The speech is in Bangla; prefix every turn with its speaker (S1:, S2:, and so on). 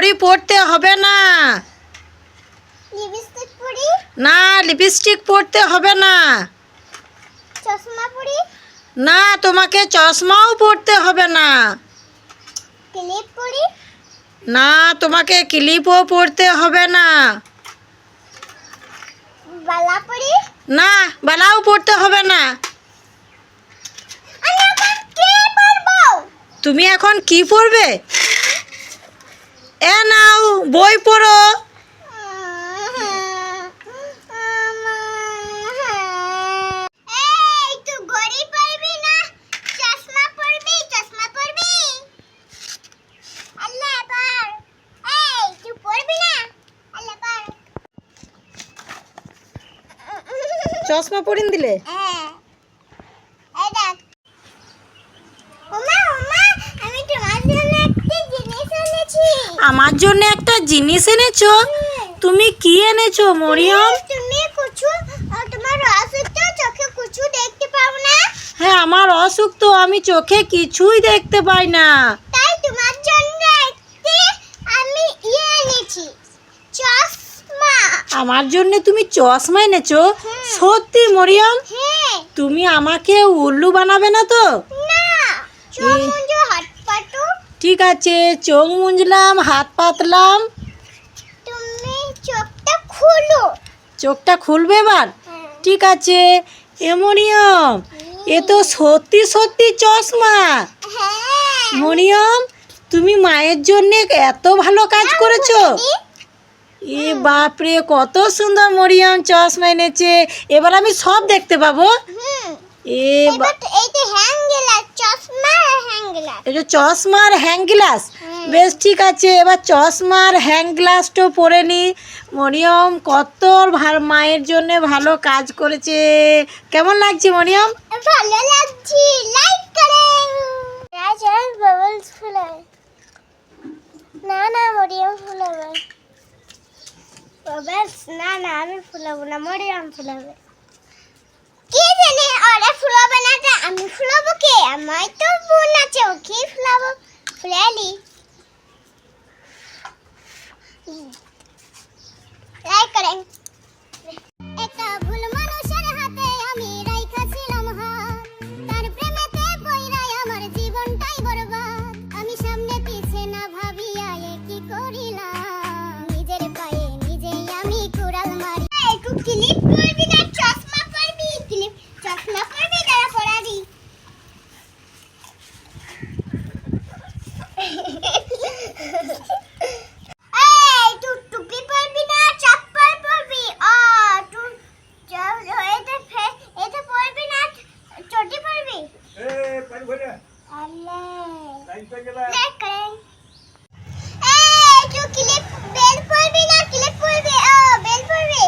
S1: ঘড়ি পরতে হবে না।
S2: লিপস্টিক পরি?
S1: না, লিপস্টিক পরতে হবে না।
S2: চশমা পরি?
S1: না, তোমাকে চশমাও পরতে হবে না।
S2: ক্লিপ পরি?
S1: না, তোমাকে ক্লিপও পরতে হবে না।
S2: বালা পরি?
S1: না, বালাও পরতে হবে না।
S2: আমি এখন কি পরবো?
S1: তুমি এখন কি পরবে? এ নাও, বই পড়ো।
S2: এই তুই ঘড়ি পরবি না চশমা পরবি? চশমা পরবি? আল্লাহ পর। এই তুই পরবি না? আল্লাহ পর।
S1: চশমা পরিন দিলে?
S2: হ্যাঁ, এই দেখ। ওমা ওমা, আমি তোমার জন্য একটা জিনিস এনেছি।
S1: আমার জন্য একটা জিনিস এনেছো? তুমি কি এনেছো মরিয়ম?
S2: তুমি কিছু তোমার অসুস্থ চোখে কিছু দেখতে পাও না?
S1: হ্যাঁ, আমার অসুখ তো, আমি চোখে কিছুই দেখতে পাই না।
S2: তাই তোমার জন্য একটি আমি এনেছি, চশমা।
S1: আমার জন্য তুমি চশমা এনেছো? সত্যি মরিয়ম?
S2: হ্যাঁ।
S1: তুমি আমাকে উল্লু বানাবে না তো?
S2: না, চোখ মুজো হাত পাতো।
S1: ঠিক আছে, চোখ মুজলাম, হাত পাতলাম।
S2: তুমি চোখটা খোলো।
S1: চোখটা খুলবে এবার? ঠিক আছে। এ মরিয়ম, এ তো সত্যি সত্যি চশমা।
S2: হ্যাঁ।
S1: মরিয়ম, তুমি মায়ের জন্য এত ভালো কাজ করেছো। এ বাপরে, কত সুন্দর মরিয়ম চশমা এনেছে। এবার আমি সব দেখতে পাবো। এ
S2: এবার এইটা হ্যান্ড গ্লাস, চশমা হ্যান্ড গ্লাস।
S1: এটা চশমার হ্যান্ড গ্লাস? বেশ, ঠিক আছে, এবার চশমার হ্যান্ড গ্লাসটা পরে নি। মরিয়ম কত মায়ের জন্য ভালো কাজ করেছে। কেমন লাগছে মরিয়ম?
S2: ভালো লাগছে, লাইক করেন। রাজা বাবলস ফুলাবে না? না, মরিয়ম ফুলাবে। বাবলস না, না আমি ফুলাবো না, মরিয়ম ফুলাবে। কে জানে ওরা ফুলাবে না, তা আমি ফুলাবো কে? আমার তো বোন আছে, ওকে ফুলাবো। ফুলালি লাইক করেন। একটা ভুল মানুষের হাতে আমি রাইখা ছিলাম হাত, তার প্রেমেতে পইড়াই আমার জীবনটাই বরবাদ। আমি সামনে পিছে না ভাবিয়া কি করিলাম, নিজের পায়ে নিজেই আমি কুড়াল মারি। একটু ক্লিপ পরবি না চশমা পরবি? ক্লিপ চশমা পরবি, দাঁড়া পরাবি। এই তুই টুপি পরবি না চপ্পল পরবি? তুই এটা পরবি না চটি পরবি? আল্লাহ লাইক করেন। এই তুই ক্লিপ বেল পরবি না ক্লিপ পরবি? বেল পরবি?